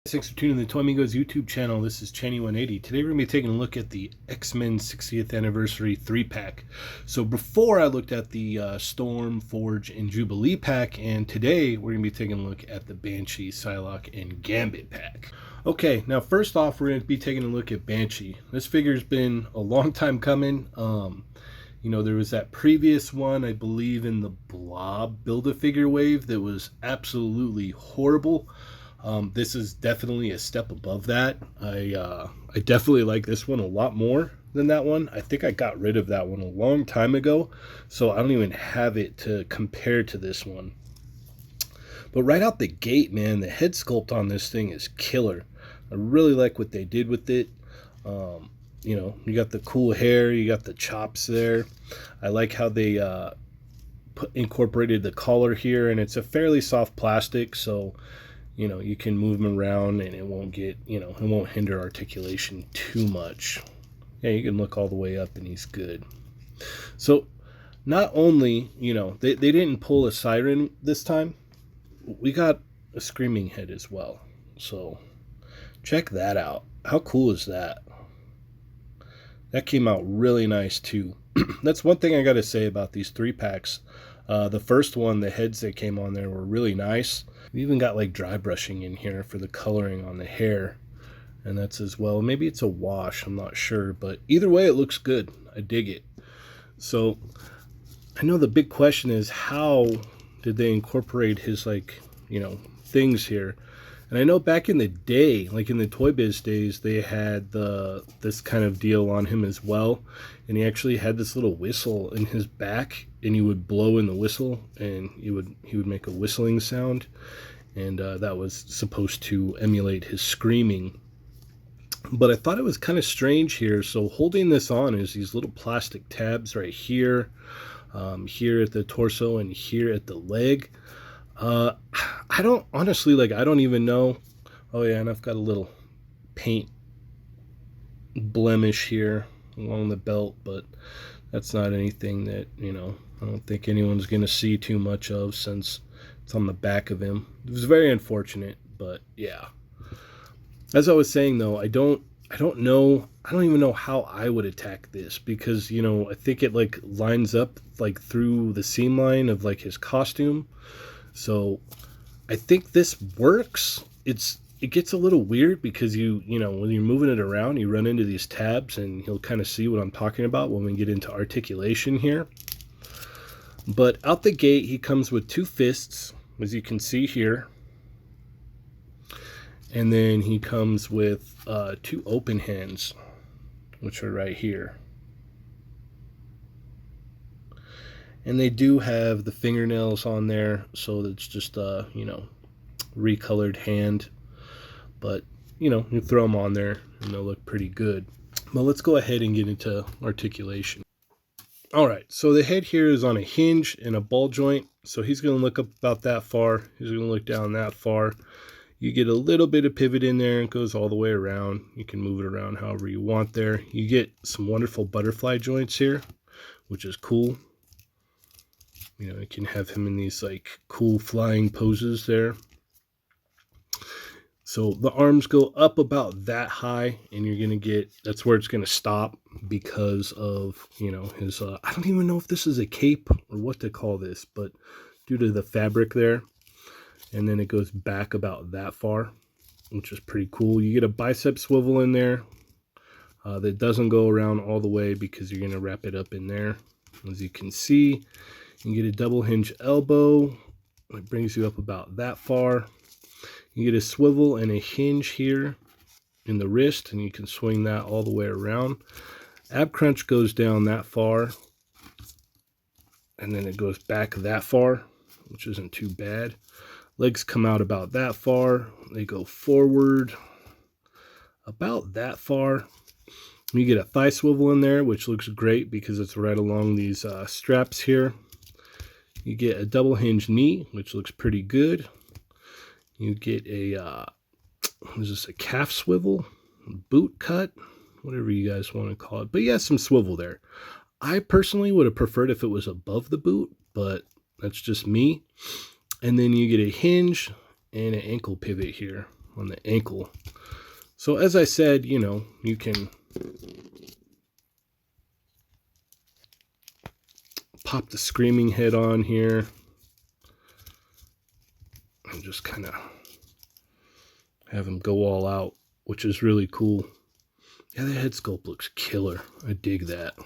Thanks for tuning in to the Toy Amigos YouTube channel. This is Chenny180. Today we're going to be taking a look at the X-Men 60th Anniversary 3-pack. So before I looked at the Storm, Forge, and Jubilee pack, and today we're going to be taking a look at the Banshee, Psylocke, and Gambit pack. Okay, now first off we're going to be taking a look at Banshee. This figure's been a long time coming. There was that previous one, I believe, in the Blob Build-A-Figure wave that was absolutely horrible. This is definitely a step above that. I definitely like this one a lot more than that one. I think I got rid of that one a long time ago, so I don't even have it to compare to this one. But right out the gate, man, the head sculpt on this thing is killer. I really like what they did with it. You got the cool hair, you got the chops there. I like how they incorporated the collar here, and it's a fairly soft plastic, so you can move him around and it won't get, it won't hinder articulation too much. Yeah, you can look all the way up and he's good. So not only, they didn't pull a siren this time, we got a screaming head as well. So check that out. How cool is that? That came out really nice too. That's one thing I got to say about these 3-packs. The first one, the heads that came on there were really nice. We even got like dry brushing in here for the coloring on the hair, and that's as well. Maybe it's a wash, I'm not sure, but either way it looks good. I dig it. So I know the big question is, how did they incorporate his things here? And I know back in the day, like in the Toy Biz days, they had this kind of deal on him as well. And he actually had this little whistle in his back, and he would blow in the whistle, and he would make a whistling sound. And that was supposed to emulate his screaming. But I thought it was kind of strange here. So holding this on is these little plastic tabs right here, here at the torso and here at the leg. I don't honestly, I don't even know. Oh yeah, and I've got a little paint blemish here along the belt, but that's not anything that, I don't think anyone's going to see too much of, since it's on the back of him. It was very unfortunate, but yeah. As I was saying though, I don't even know how I would attack this, because, I think it lines up through the seam line of his costume. So I think this works. It gets a little weird because when you're moving it around, you run into these tabs, and you'll kind of see what I'm talking about when we get into articulation here. But out the gate, he comes with 2 fists, as you can see here. And then he comes with 2 open hands, which are right here. And they do have the fingernails on there, so it's just a, recolored hand. But, you throw them on there and they'll look pretty good. But let's go ahead and get into articulation. Alright, so the head here is on a hinge and a ball joint. So he's going to look up about that far. He's going to look down that far. You get a little bit of pivot in there, and it goes all the way around. You can move it around however you want there. You get some wonderful butterfly joints here, which is cool. You can have him in these cool flying poses there. So the arms go up about that high, and you're going to get, that's where it's going to stop because of, his, I don't even know if this is a cape or what to call this, but due to the fabric there. And then it goes back about that far, which is pretty cool. You get a bicep swivel in there that doesn't go around all the way, because you're going to wrap it up in there. As you can see, you get a double hinge elbow. It brings you up about that far. You get a swivel and a hinge here in the wrist, and you can swing that all the way around. Ab crunch goes down that far, and then it goes back that far, which isn't too bad. Legs come out about that far. They go forward about that far. You get a thigh swivel in there, which looks great because it's right along these straps here. You get a double hinge knee, which looks pretty good. You get a, is this a calf swivel? Boot cut? Whatever you guys want to call it. But yeah, some swivel there. I personally would have preferred if it was above the boot, but that's just me. And then you get a hinge and an ankle pivot here, on the ankle. So as I said, you know, you can pop the screaming head on here and just kind of have him go all out, which is really cool. Yeah, the head sculpt looks killer. I dig that. All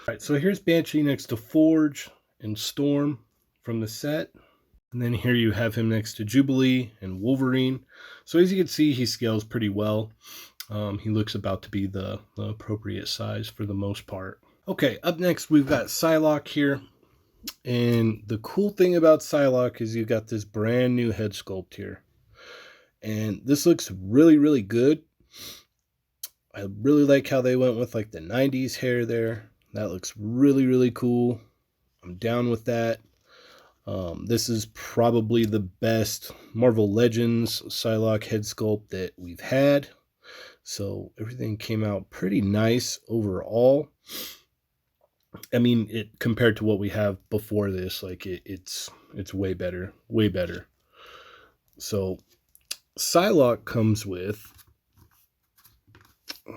right, so here's Banshee next to Forge and Storm from the set. And then here you have him next to Jubilee and Wolverine. So as you can see, he scales pretty well. He looks about to be the appropriate size for the most part. Okay, up next we've got Psylocke here. And the cool thing about Psylocke is you've got this brand new head sculpt here. And this looks really, really good. I really like how they went with like the 90s hair there. That looks really, really cool. I'm down with that. This is probably the best Marvel Legends Psylocke head sculpt that we've had. So everything came out pretty nice overall. I mean, it compared to what we have before this, like it's way better, way better. So Psylocke comes with,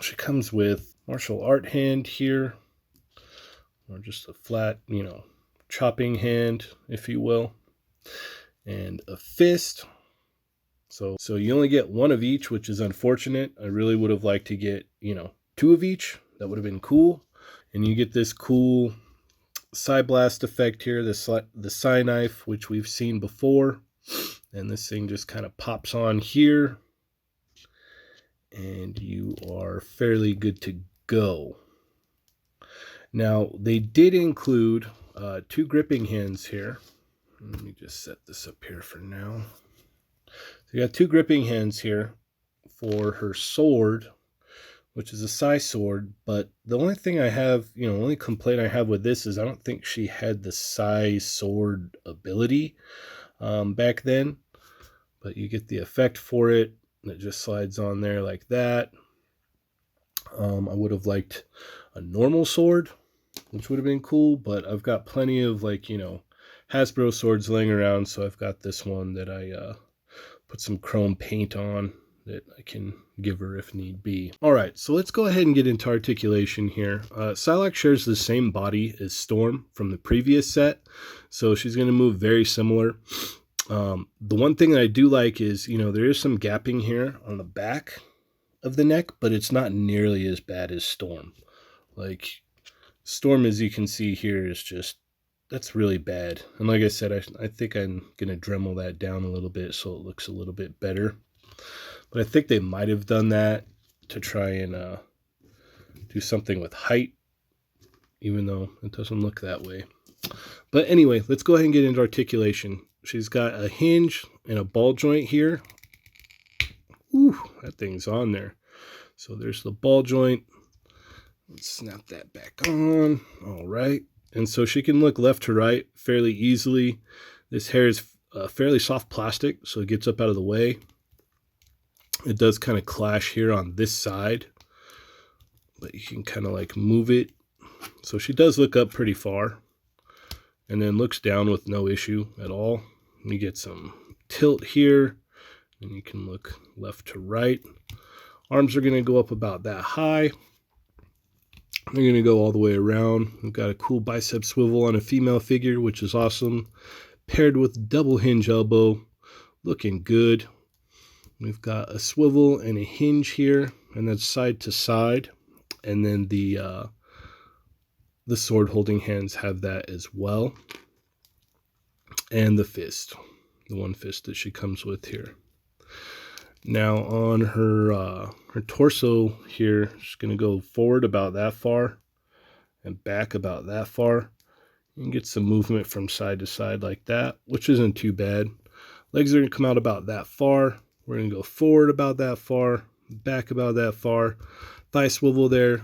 she comes with martial art hand here, or just a flat, you know, chopping hand, if you will, and a fist. So you only get one of each, which is unfortunate. I really would have liked to get, you know, two of each. That would have been cool. And you get this cool Psy Blast effect here, the Psy Knife, which we've seen before. And this thing just kind of pops on here. And you are fairly good to go. Now, they did include two gripping hands here. Let me just set this up here for now. So you got two gripping hands here for her sword, which is a Psy sword, but the only thing I have, you know, only complaint I have with this is I don't think she had the Psy sword ability back then, but you get the effect for it. It just slides on there like that. I would have liked a normal sword, which would have been cool, but I've got plenty of, like, you know, Hasbro swords laying around, so I've got this one that I put some chrome paint on that I can give her if need be. All right, so let's go ahead and get into articulation here. Psylocke shares the same body as Storm from the previous set, so she's going to move very similar. The one thing that I do like is, you know, there is some gapping here on the back of the neck, but it's not nearly as bad as Storm. Like, Storm, as you can see here, is just, that's really bad. And like I said, I think I'm going to Dremel that down a little bit so it looks a little bit better. But I think they might have done that to try and do something with height, even though it doesn't look that way. But anyway, let's go ahead and get into articulation. She's got a hinge and a ball joint here. Ooh, that thing's on there. So there's the ball joint. Let's snap that back on. All right. And so she can look left to right fairly easily. This hair is fairly soft plastic, so it gets up out of the way. It does kind of clash here on this side, but you can kind of like move it. So she does look up pretty far and then looks down with no issue at all. You get some tilt here, and you can look left to right. Arms are going to go up about that high. They're going to go all the way around. We've got a cool bicep swivel on a female figure, which is awesome. Paired with double hinge elbow, looking good. We've got a swivel and a hinge here, and that's side to side. And then the sword holding hands have that as well. And the fist, the one fist that she comes with here. Now on her torso here, she's going to go forward about that far and back about that far. You can get some movement from side to side like that, which isn't too bad. Legs are going to come out about that far. We're going to go forward about that far, back about that far. Thigh swivel there,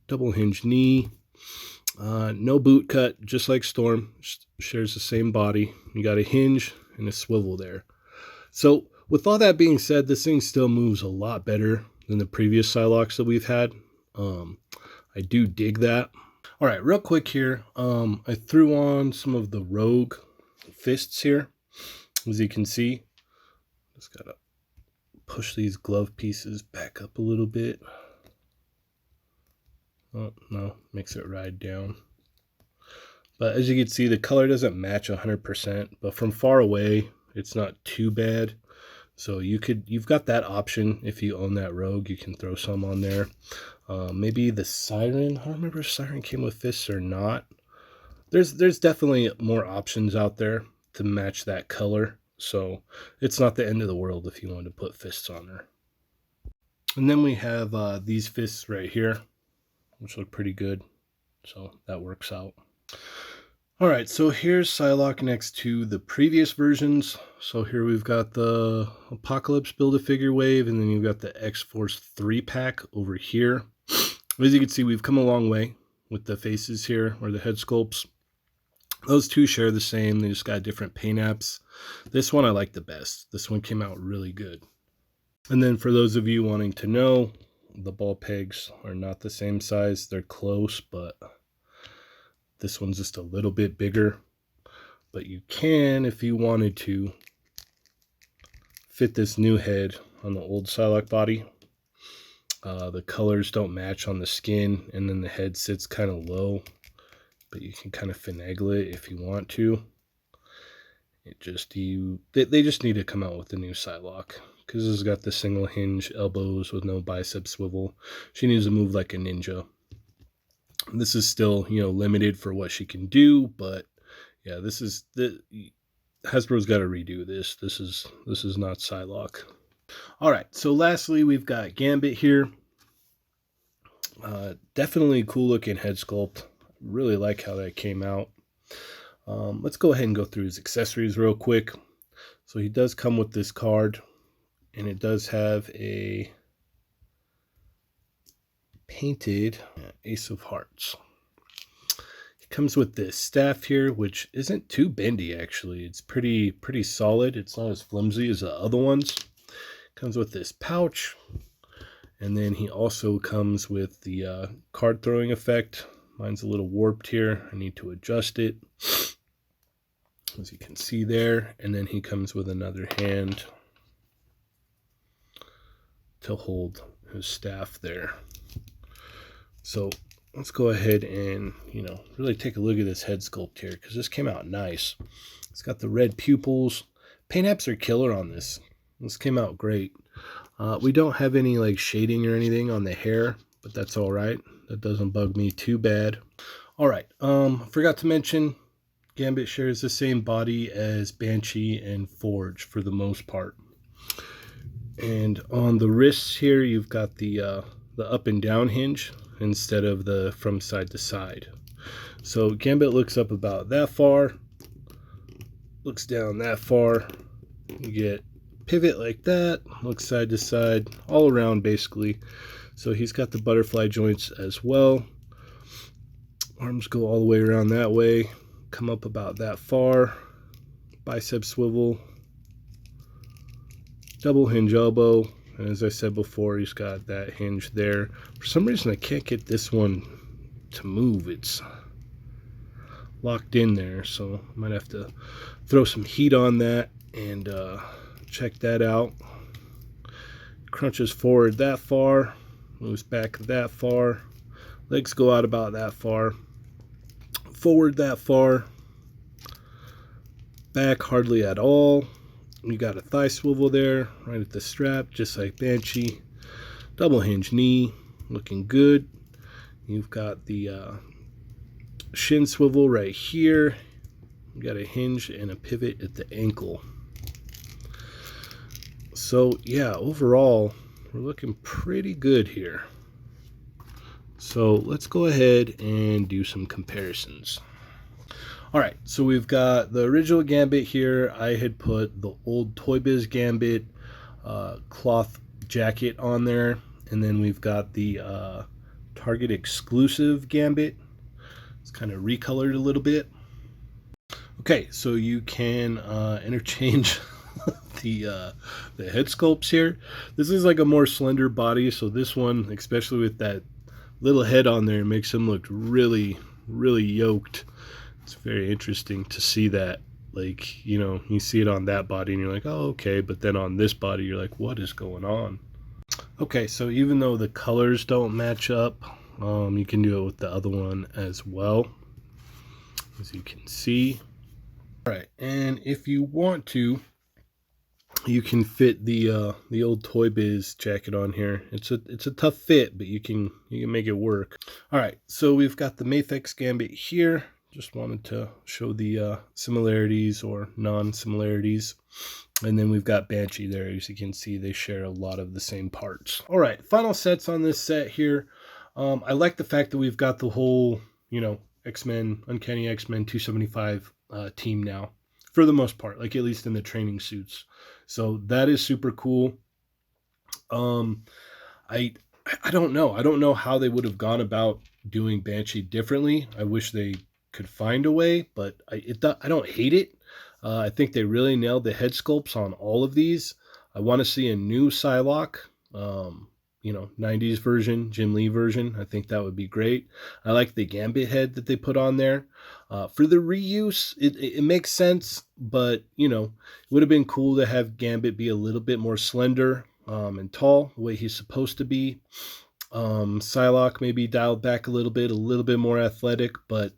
double hinge knee. No boot cut, just like Storm. Shares the same body. You got a hinge and a swivel there. So with all that being said, this thing still moves a lot better than the previous Psylocks that we've had. I do dig that. All right, real quick here. I threw on some of the Rogue fists here. As you can see, just gotta push these glove pieces back up a little bit. Oh, no, makes it ride down. But as you can see, the color doesn't match 100%, but from far away, it's not too bad. So you've got that option. If you own that rogue, you can throw some on there. Maybe the siren. I don't remember if siren came with fists or not. There's definitely more options out there to match that color. So it's not the end of the world if you want to put fists on her. And then we have these fists right here, which look pretty good. So that works out. All right, so here's Psylocke next to the previous versions. So here we've got the Apocalypse Build-A-Figure wave, and then you've got the X-Force 3-pack over here. As you can see, we've come a long way with the faces here, or the head sculpts. Those two share the same. They just got different paint apps. This one I like the best. This one came out really good. And then for those of you wanting to know, the ball pegs are not the same size. They're close, but this one's just a little bit bigger. But you can, if you wanted to, fit this new head on the old Psylocke body. The colors don't match on the skin, and then the head sits kind of low. But you can kind of finagle it if you want to. They just need to come out with the new Psylocke, because it's got the single hinge elbows with no bicep swivel. She needs to move like a ninja. This is still, limited for what she can do, but yeah, Hasbro's got to redo this. This is not Psylocke. All right, so lastly, we've got Gambit here. Definitely cool looking head sculpt. Really like how that came out. Let's go ahead and go through his accessories real quick. So he does come with this card, and it does have a painted Ace of Hearts. It comes with this staff here, which isn't too bendy actually. It's pretty solid. It's not as flimsy as the other ones. Comes with this pouch, and then he also comes with the card throwing effect. Mine's a little warped here. I need to adjust it, as you can see there. And then he comes with another hand to hold his staff there. So let's go ahead and, really take a look at this head sculpt here, because this came out nice. It's got the red pupils. Paint apps are killer on this. This came out great. We don't have any like shading or anything on the hair, but that's all right. That doesn't bug me too bad. All right. Forgot to mention, Gambit shares the same body as Banshee and Forge for the most part. And on the wrists here, you've got the up and down hinge instead of the from side to side. So Gambit looks up about that far, looks down that far. You get pivot like that, looks side to side, all around basically. So he's got the butterfly joints as well. Arms go all the way around that way, come up about that far. Bicep swivel, double hinge elbow, and as I said before, he's got that hinge there. For some reason, I can't get this one to move. It's locked in there, so I might have to throw some heat on that and check that out. Crunches forward that far, moves back that far, legs go out about that far, forward that far, back hardly at all. You got a thigh swivel there right at the strap, just like Banshee. Double hinge knee, looking good. You've got the shin swivel right here. You got a hinge and a pivot at the ankle. So yeah, overall, we're looking pretty good here. So let's go ahead and do some comparisons. All right, so we've got the original Gambit here. I had put the old Toy Biz Gambit cloth jacket on there. And then we've got the Target exclusive Gambit. It's kind of recolored a little bit. Okay, so you can interchange the head sculpts here. This is like a more slender body, so this one, especially with that little head on there, makes him look really, really yoked. It's very interesting to see that Like, you see it on that body and you're like, oh, okay. But then on this body, you're like, what is going on? Okay, so even though the colors don't match up, you can do it with the other one as well, as you can see. All right, and if you want to, you can fit the old Toy Biz jacket on here. It's a tough fit, but you can make it work. All right, so we've got the Mafex Gambit here. Just wanted to show the similarities or non-similarities. And then we've got Banshee there. As you can see, they share a lot of the same parts. All right, final sets on this set here. I like the fact that we've got the whole, X-Men, Uncanny X-Men 275 team now, for the most part, like at least in the training suits. So that is super cool. I don't know. I don't know how they would have gone about doing Banshee differently. I wish they could find a way, but I don't hate it. I think they really nailed the head sculpts on all of these. I want to see a new Psylocke, 90s version, Jim Lee version. I think that would be great. I like the Gambit head that they put on there. For the reuse, it makes sense, but, it would have been cool to have Gambit be a little bit more slender and tall, the way he's supposed to be. Psylocke maybe dialed back a little bit more athletic, but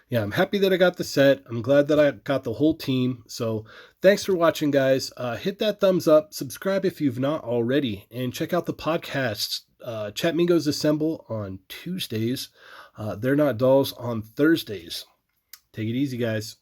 yeah, I'm happy that I got the set. I'm glad that I got the whole team. So thanks for watching, guys. Hit that thumbs up. Subscribe if you've not already. And check out the podcasts. Chat Mingos Assemble on Tuesdays. They're Not Dolls on Thursdays. Take it easy, guys.